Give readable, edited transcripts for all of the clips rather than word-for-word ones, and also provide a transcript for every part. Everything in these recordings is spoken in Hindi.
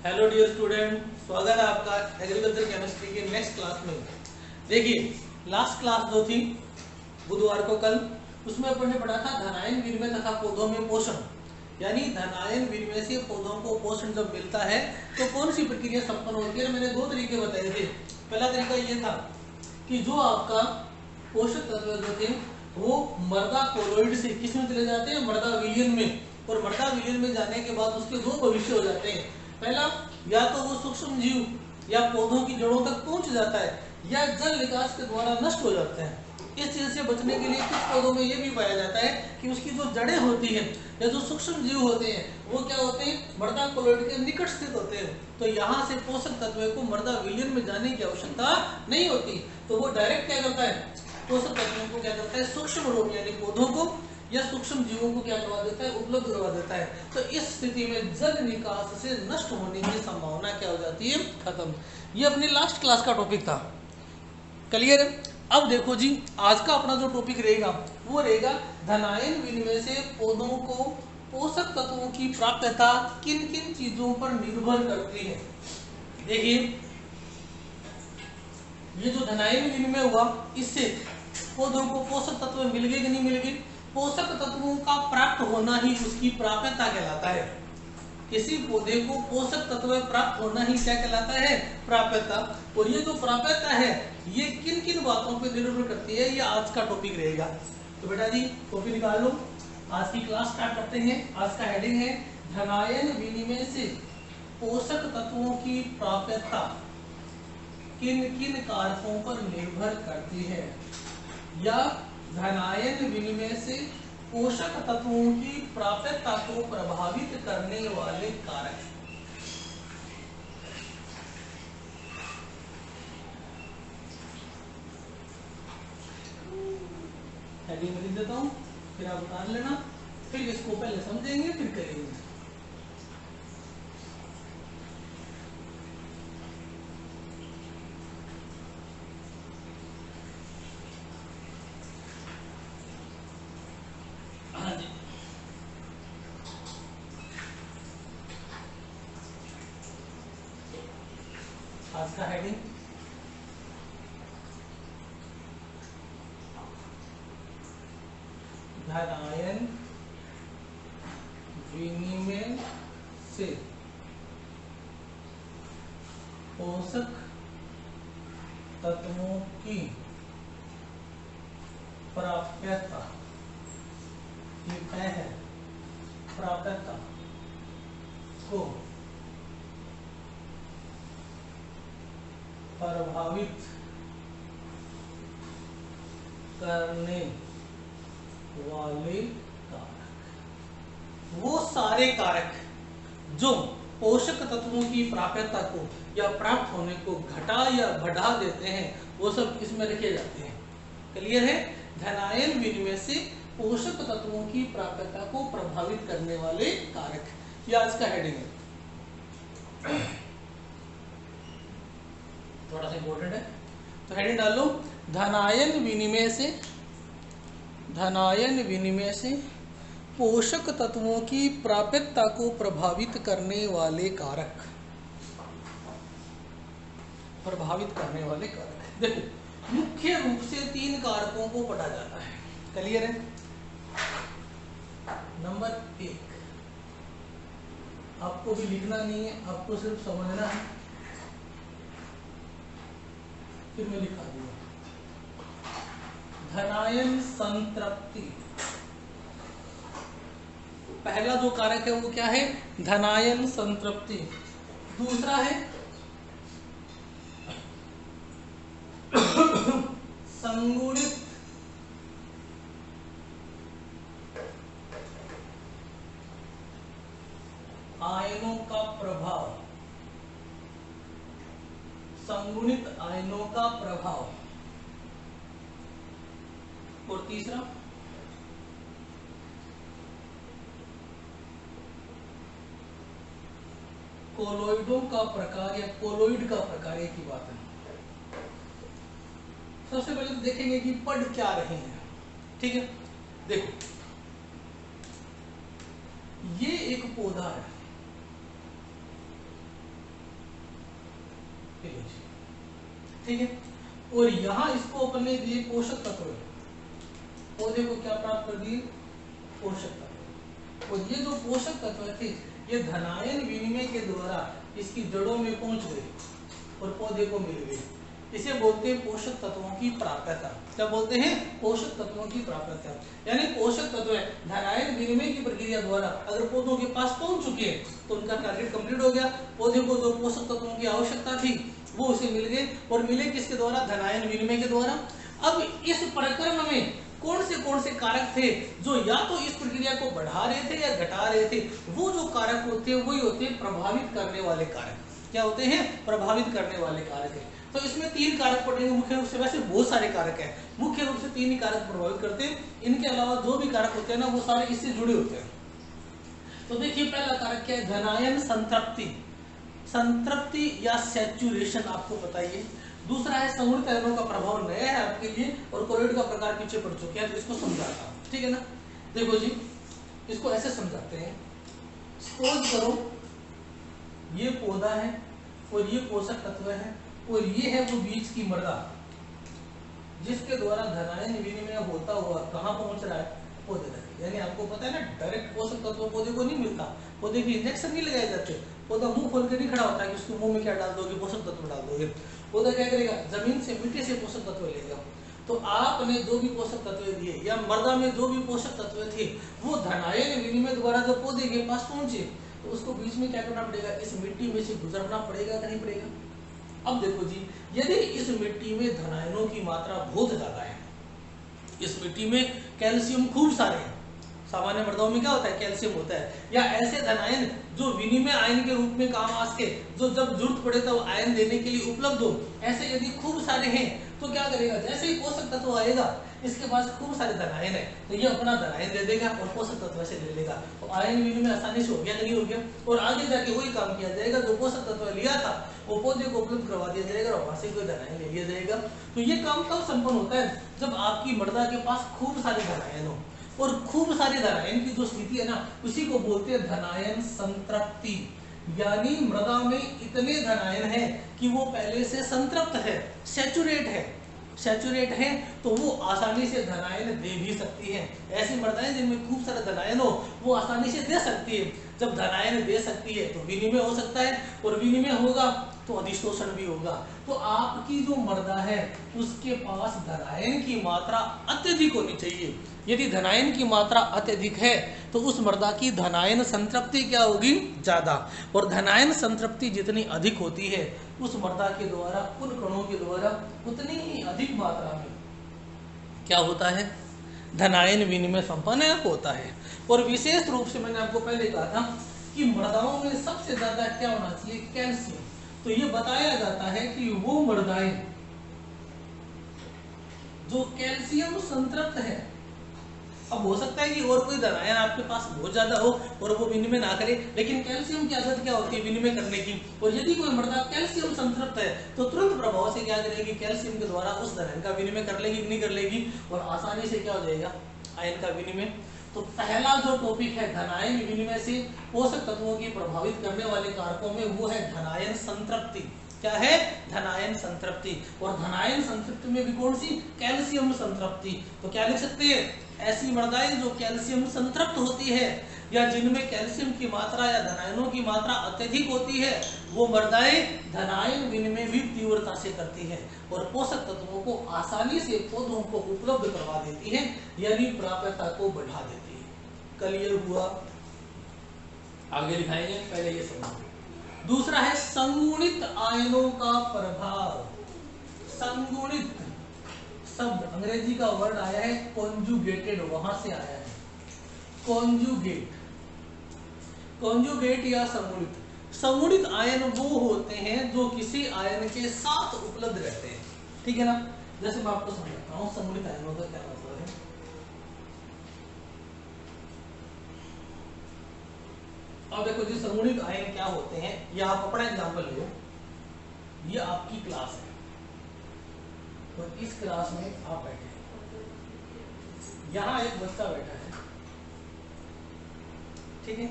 हेलो डियर स्टूडेंट, स्वागत है आपका एग्रीकल्चर केमिस्ट्री के नेक्स्ट क्लास में। देखिए, लास्ट क्लास जो थी बुधवार को कल, उसमें अपन ने पढ़ा था धनायन विनिमय तथा पौधों में पोषण। यानी धनायन विनिमय से पौधों को पोषण जब मिलता है तो कौन सी प्रक्रिया संपन्न होती है। मैंने दो तरीके बताए थे। पहला तरीका ये था कि जो आपका पोषक तत्व जो थे वो मृदा कोलोइड से किस में चले जाते हैं, मृदा विलयन में। और मृदा विलयन में जाने के बाद उसके दो भविष्य हो जाते हैं। पहला, या तो वो सूक्ष्म जीव या पौधों की जड़ों तक पहुंच जाता है, या जल निकास के द्वारा नष्ट हो जाते हैं। इस चीज से बचने के लिए कुछ पौधों में यह भी पाया जाता है कि उसकी जो जड़ें होती हैं या जो सूक्ष्म जीव होते हैं वो क्या होते हैं, मृदा कोलोइड के निकट स्थित होते हैं। तो यहाँ से पोषक तत्व को मृदा विलयन में जाने की आवश्यकता नहीं होती। तो वो डायरेक्ट क्या करता है, पोषक तत्वों को क्या करता है, सूक्ष्म रोग यानी पौधों को या सूक्ष्म जीवों को क्या करवा देता है, उपलब्ध करवा देता है। तो इस स्थिति में जल निकास से नष्ट होने की संभावना क्या हो जाती है, खत्म। ये अपनी लास्ट क्लास का टॉपिक था, क्लियर है। अब देखो जी, आज का अपना जो टॉपिक रहेगा वो रहेगा धनायन विनिमय से पौधों को पोषक तत्वों की प्राप्यता किन किन चीजों पर निर्भर करती है। देखिए, ये जो धनायन विनिमय हुआ इससे पौधों को पोषक तत्व मिल गए कि नहीं मिल गए। पोषक तत्वों का प्राप्त होना ही उसकी प्राप्यता कहलाता है। किसी पौधे को पोषक तत्व प्राप्त होना ही क्या कहलाता है, प्राप्यता। और ये जो प्राप्यता है ये किन किन बातों पर निर्भर करती है, ये आज का टॉपिक रहेगा। तो बेटा जी कॉपी निकाल लो, आज की क्लास स्टार्ट करते हैं। आज का हेडिंग है धनायन विनिमय से पोषक तत्वों की प्राप्यता किन किन कारकों पर निर्भर करती है, या धनायन विनिमय से पोषक तत्वों की प्राप्यता को प्रभावित करने वाले कारक। हेडिंग में लिख देता हूं, फिर आप उतार लेना, फिर इसको पहले समझेंगे फिर करेंगे। आज का हेडिंग धनायन विनिमय से पोषक तत्वों की प्राप्यता, ये क्या है, प्राप्यता को प्रभावित करने वाले कारक। वो सारे कारक जो पोषक तत्वों की प्राप्यता को या प्राप्त होने को घटा या बढ़ा देते हैं वो सब इसमें लिखे जाते हैं। क्लियर है। धनायन विनिमय से पोषक तत्वों की प्राप्यता को प्रभावित करने वाले कारक, ये आज का हेडिंग है, थोड़ा सा इंपॉर्टेंट है। तो हेडिंग डाल लो, धनायन विनिमय से पोषक तत्वों की प्राप्यता को प्रभावित करने वाले कारक। प्रभावित करने वाले कारक, देखो मुख्य रूप से तीन कारकों को पढ़ा जाता है। क्लियर है। नंबर एक, आपको भी लिखना नहीं है, आपको सिर्फ समझना है, फिर मैं लिखा दूंगा। धनायन संतृप्ति, पहला जो कारक है वो क्या है, धनायन संतृप्ति। दूसरा है संगुणित आयनों का प्रभाव, संगुणित आयनों का प्रभाव। और तीसरा कोलोइडों का प्रकार या कोलोइड का प्रकार की बात है। सबसे पहले तो देखेंगे कि पढ़ क्या रहे हैं। ठीक है, देखो ये एक पौधा है, ठीक है। और यहाँ इसको अपन ने दिए पोषक तत्व, पौधे को क्या प्राप्त कर दिए, पोषक तत्व। और ये जो पोषक तत्व थे ये धनायन विनिमय के द्वारा इसकी जड़ों में पहुंच गए और पौधे को मिल गए। इसे बोलते हैं पोषक तत्वों की प्राप्यता। क्या बोलते हैं, पोषक तत्वों की प्राप्यता। यानी पोषक तत्व धनायन विनिमय की प्रक्रिया द्वारा अगर पौधों के पास पहुंच चुके हैं तो उनका टारगेट कंप्लीट हो गया। पौधे को जो पोषक तत्वों की आवश्यकता थी वो उसे मिल गए, और मिले किसके द्वारा, धनायन विनिमय के द्वारा। अब इस प्रक्रम में कौन से कारक थे जो या तो इस प्रक्रिया को बढ़ा रहे थे या घटा रहे थे। वो जो कारक होते हैं वही होते हैं प्रभावित करने वाले कारक। क्या होते हैं, प्रभावित करने वाले कारक है। तो इसमें 3 कारक पड़ेंगे मुख्य रूप से, वैसे बहुत सारे कारक हैं, मुख्य रूप से 3 ही कारक प्रभावित करते हैं। इनके अलावा जो भी कारक होते हैं ना वो सारे इससे जुड़े होते हैं। तो देखिए पहला कारक क्या है, धनायन संतृप्ति। संतृप्ति या सैचुरेशन आपको बताइए। दूसरा है संगुणित आयनों का प्रभाव, नया है आपके लिए और कोलोइड का प्रकार पीछे पड़ चुके हैं, तो इसको समझाता हूं, ठीक है ना। देखो जी, इसको ऐसे समझाते हैं। सपोज करो ये पौधा है और ये पोषक तत्व है और ये है वो बीज की मृदा जिसके द्वारा धनायन विनिमय होता हुआ कहाँ पहुंच रहा है, पौधे तक। यानी आपको पता है ना, डायरेक्ट पोषक तत्व पौधे को नहीं मिलता, पौधे के इंजेक्शन नहीं लगाए जाते। पौधा मुंह खोल के नहीं खड़ा होता है कि उसके मुंह में क्या डाल दोगे, पोषक तत्व डाल दोगे। पौधा क्या करेगा, जमीन से, मिट्टी से पोषक तत्व लेगा। तो आपने जो भी पोषक तत्व दिए या मृदा में जो भी पोषक तत्व थे वो धनायन विनिमय द्वारा जब पौधे के पास पहुंचे तो उसको बीच में क्या करना पड़ेगा, इस मिट्टी में से गुजरना पड़ेगा कि नहीं पड़ेगा। अब देखो जी, यदि इस मिट्टी में धनायनों की मात्रा बहुत ज्यादा है, इस मिट्टी में कैल्शियम खूब सारे हैं, सामान्य मृदाओं में क्या होता है, कैल्शियम होता है, या ऐसे धनायन जो विनिमय आयन के रूप में काम आ सके, जो जब जरूरत पड़े तो आयन देने के लिए उपलब्ध हो, ऐसे यदि खूब सारे हैं तो क्या करेगा, जैसे ही पोषक तत्व आएगा इसके पास खूब सारे धनायन है तो ये अपना धनायन दे देगा और पोषक तत्व से ले लेगा, तो आयन विनिमय आसानी से हो गया नहीं हो गया। और आगे जाके वही काम किया जाएगा, जो पोषक तत्व लिया था वो पौधे को उपलब्ध करवा दिया जाएगा और वहां से कोई धनायन ले लिया जाएगा। तो ये काम कब संपन्न होता है, जब आपकी मृदा के पास खूब सारे धनायन हो। और खूब सारे धनायन की जो स्थिति है ना उसी को बोलते हैं धनायन संतृप्ति। यानी मृदा में इतने धनायन है कि वो पहले से संतृप्त है, सैचुरेट है, तो वो आसानी से धनायन दे भी सकती है। ऐसी मृदाएं जिनमें खूब सारा धनायन हो वो आसानी से दे सकती है। जब धनायन दे सकती है तो विनिमय हो सकता है, और विनिमय होगा तो अधिशोषण भी होगा। तो आपकी जो मृदा है उसके पास धनायन की मात्रा अत्यधिक होनी चाहिए। यदि धनायन की मात्रा अत्यधिक है तो उस मृदा की धनायन संतृप्ति क्या होगी, ज्यादा। और धनायन संतृप्ति जितनी अधिक होती है उस मृदा के द्वारा, उन कणों के द्वारा उतनी ही अधिक मात्रा में क्या होता है, धनायन विनिमय संपन्न होता है। और विशेष रूप से मैंने आपको पहले कहा था कि मृदाओं में सबसे ज्यादा क्या होना चाहिए, कैल्शियम। तो ये बताया जाता है कि वो मृदाएं जो कैल्शियम संतृप्त है, अब हो सकता है कि और कोई धनायन आपके पास बहुत ज्यादा हो और वो विनिमय ना करे, लेकिन कैल्शियम की आदत क्या होती है, विनिमय करने की। और यदि कोई मृदा कैल्शियम संतृप्त है तो तुरंत प्रभाव से क्या करेगी, कैल्शियम के द्वारा उस धनायन का विनिमय कर लेगी कि नहीं कर लेगी, और आसानी से क्या हो जाएगा, आयन का विनिमय। तो पहला जो टॉपिक है धनायन विनिमय से पोषक तत्वों की प्रभावित करने वाले कारकों में वो है धनायन संतृप्ति। क्या है, धनायन संतृप्ति। और धनायन संतृप्ति में भी कौन सी, कैल्शियम संतृप्ति। तो क्या लिख सकते हैं, ऐसी मृदाएं जो कैल्शियम संतृप्त होती है या जिनमें कैल्शियम की मात्रा या धनायनों की मात्रा अत्यधिक होती है वो मृदाएं धनायन विनिमय भी तीव्रता से करती है और पोषक तत्वों को आसानी से पौधों को उपलब्ध करवा देती है, यानी प्राप्यता को बढ़ा देती है। क्लियर हुआ, आगे दिखाएंगे, पहले ये समझो। दूसरा है संगुणित आयनों का प्रभाव। संगुणित शब्द अंग्रेजी का वर्ड आया है कॉन्जुगेटेड, वहां से आया है कॉन्जुगेट या संगुणित। संगुणित आयन वो होते हैं जो किसी आयन के साथ उपलब्ध रहते हैं, ठीक है ना। जैसे मैं आपको समझाता हूँ संगुणित आयनों का क्या मतलब है। अब देखो जी, संगुणित आयन क्या होते हैं, ये आप अपना एग्जांपल लो। ये आपकी क्लास है और इस क्लास में आप बैठे हैं, यहाँ एक बच्चा बैठा है, ठीक है।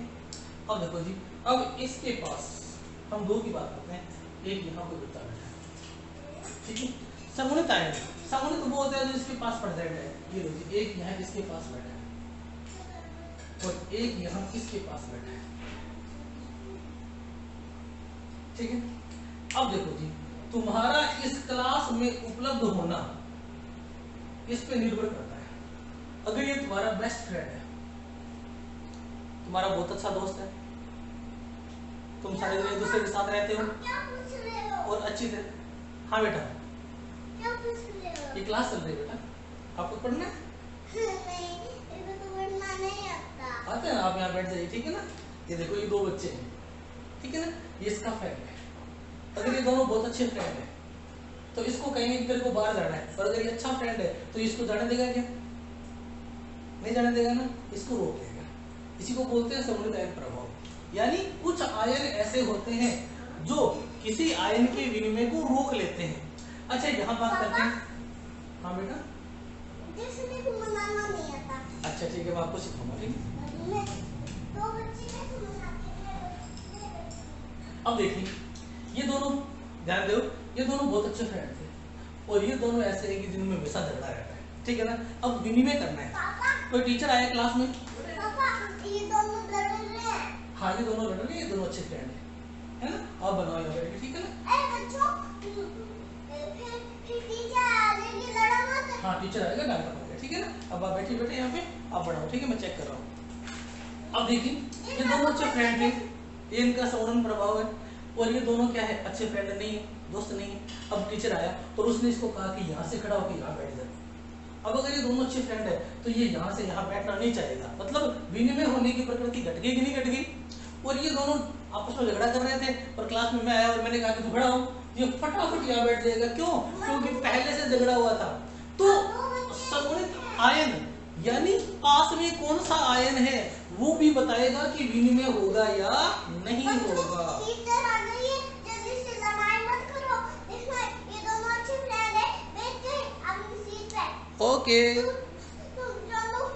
अब देखो जी, अब इसके पास हम दो की बात करते हैं, एक यहाँ कोई बच्चा बैठा है, ठीक है। समूहित आयन, समूहित वो होता है जो इसके पास पड़ जाएगा, ये लो जी, एक यहाँ इसके पास बैठा है और एक यहाँ इसके पास बैठा है, ठीक है। अब देखो जी, तुम्हारा इस क्लास में उपलब्ध होना इस पे निर्भर करता है। अगर ये तुम्हारा बेस्ट फ्रेंड है, तुम्हारा बहुत अच्छा दोस्त है, तुम सारे दिन एक दूसरे के साथ रहते हो और अच्छी तरह, हाँ बेटा ये क्लास चल रही है बेटा, आपको पढ़ना है? नहीं, तो पढ़ना नहीं आता। आता है, आप यहाँ बैठ जाइए, ठीक है ना। ये देखो ये दो बच्चे हैं, ठीक है ना, ये इसका फ्रेंड है। अगर ये दोनों बहुत अच्छे फ्रेंड है तो इसको कहेंगे कि तेरे को बाहर जाना है, और अगर ये अच्छा फ्रेंड है तो इसको जाने देगा क्या? नहीं जाने देगा ना, इसको रोक देगा। इसी को बोलते हैं समूहित आयन प्रभाव। यानी कुछ आयन ऐसे होते हैं जो किसी आयन के विनिमय को रोक लेते हैं। अच्छा यहाँ बात करते हैं, हाँ बेटा जैसे को बनाना नहीं आता। अच्छा ठीक है, मैं आपको सिखाऊंगा, ठीक है। तो बच्चे को अब देखिए ये दोनों, ध्यान दो, ये दोनों बहुत अच्छे फ्रेंड थे और ये दोनों ऐसे हैं कि जिनमें हमेशा झगड़ा रहता है, ठीक है ना। अब विनिमय करना है, कोई टीचर आया क्लास में, पापा ये दोनों लड़ रहे हैं। हाँ ये दोनों लड़ रहे हैं, ये दोनों अच्छे फ्रेंड है ना। अब बनाओ यहाँ बैठ के, ठीक है ना। अरे बच्चों फिर टीचर आएगी, लड़ा मत। हाँ टीचर आएगा, डांटा पड़ेगा, ठीक है ना। अब आप बैठिए बेटे यहाँ पे, आप बनाओ, ठीक है, मैं चेक कर रहा हूँ। अब देखिए ये दोनों अच्छे फ्रेंड थे, ये इनका सौरन प्रभाव है, और ये दोनों क्या है, अच्छे फ्रेंड नहीं है, दोस्त नहीं है। अब टीचर आया और उसने इसको कहा कि यहाँ से खड़ा होकर यहाँ बैठ जा। अब अगर ये दोनों अच्छे फ्रेंड है तो ये यहाँ से यहाँ बैठना नहीं चाहेगा, मतलब विनिमय होने की प्रकृति घट गई कि नहीं घट गई। और ये दोनों आपस में झगड़ा कर रहे थे और क्लास में मैं आया और मैंने कहा कि तू खड़ा हो, ये फटाफट यहाँ बैठ जाएगा। क्यों? क्योंकि पहले से झगड़ा हुआ था। तो समूहित आयन यानी पास में कौन सा आयन है वो भी बताएगा कि विनिमय होगा या नहीं होगा। टीचर आ गई है, जल्दी से लड़ाई मत करो। देखो ये दोनों अच्छे फ्रेंड है, बैठ के अपनी सीट पे। ओके तुम दोनों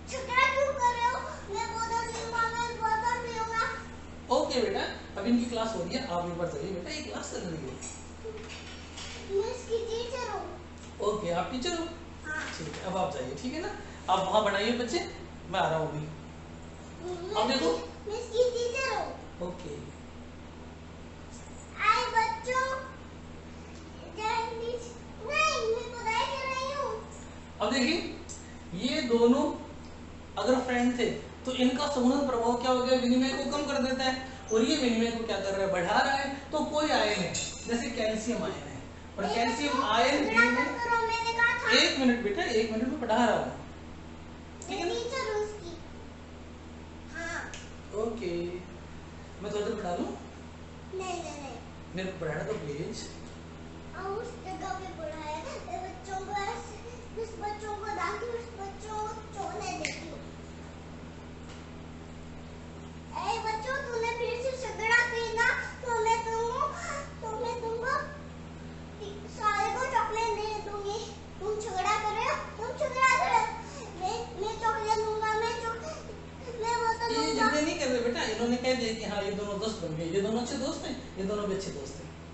झगड़ा क्यों कर रहे हो? मैं बोतल पीऊंगा, मैं बोतल पीऊंगा। ओके बेटा, अब इनकी क्लास हो रही है, आप एक बार चलिए बेटा, ये क्लास चल रही है। मैं इसकी टीचर हूँ। ओके आप टीचर हो, हाँ। ठीक है, अब आप जाइए, ठीक है ना। आप वहाँ बनाइए बच्चे, मैं आ रहा हूँ अभी। अब देखो मैं इसकी टीचर हूँ। ओके आए बच्चों, नहीं मैं पढ़ाई कर रही हूँ। अब देखिए ये दोनों अगर फ्रेंड थे तो इनका समूह प्रभाव क्या हो गया, विनिमय को कम कर देता है, और ये विनिमय को क्या कर रहा है, बढ़ा रहा है। तो कोई आयन है जैसे कैल्शियम आयन है, और कैल्शियम आयन मैंने कहा था। एक मिनट बेटा, एक मिनट में पढ़ा रहा हूँ, ठीक है ना। टीचर हूँ उसकी। हाँ। ओके मैं थोड़ा देर पढ़ा लूँ, नहीं मेरे को पढ़ाना तो प्लीज। और उस जगह पे पढ़ाया बच्चों को, उस बच्चों को डांटी, उस बच्चों को छोड़ने देती हूँ। ए बच्चों, तूने फिर से झगड़ा किया तो मैं तुमको सारे को चॉकलेट दे दूंगी। तुम झगड़ा कर रहे हो, तुम झगड़ा कर रहे हो। मैं चॉकलेट दूंगा, मैं बोतल ये दूंगा। झगड़े नहीं कर रहे बेटा, इन्होंने कह दिया कि हाँ ये दोनों दोस्त बन गए, ये दोनों अच्छे दोस्त हैं, ये दोनों भी अच्छे दोस्त हैं।